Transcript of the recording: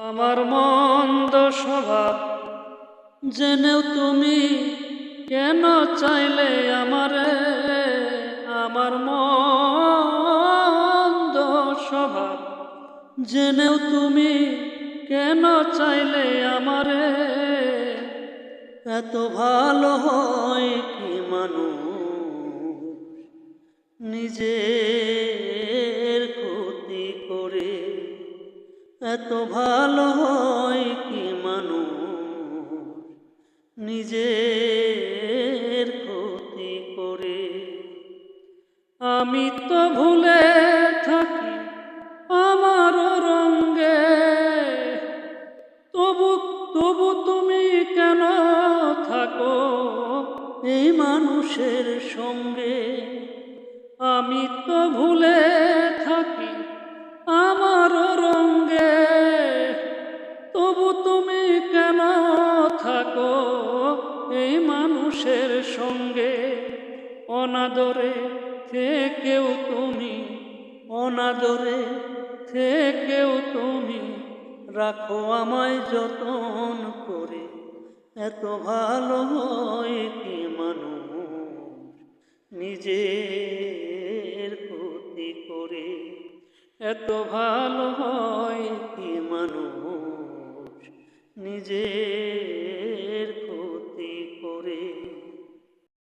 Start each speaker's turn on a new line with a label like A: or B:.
A: আমার মন্দ স্বভাব জেনেও তুমি কেন চাইলে আমারে? আমার মন্দ স্বভাব জেনেও তুমি কেন চাইলে আমারে? এত ভালো হয় কি মানুষ নিজের ক্ষতি করে? এত ভালো হয় কি মানুষ নিজের ক্ষতি করে? আমি তো ভুলে থাকি আমার রঙ্গে, তবু তবু তুমি কেন থাকো এই মানুষের সঙ্গে? আমি তো ভুলে থাকি আমার রঙ্গে, তবু তুমি কেন থাকো এই মানুষের সঙ্গে? অনাদরে থেকেও তুমি, অনাদরে থেকেও তুমি রাখো আমায় যতন করে। এত ভালো হয় কি মানুষ নিজের ক্ষতি করে? এত ভালো হয় কি মানুষ নিজের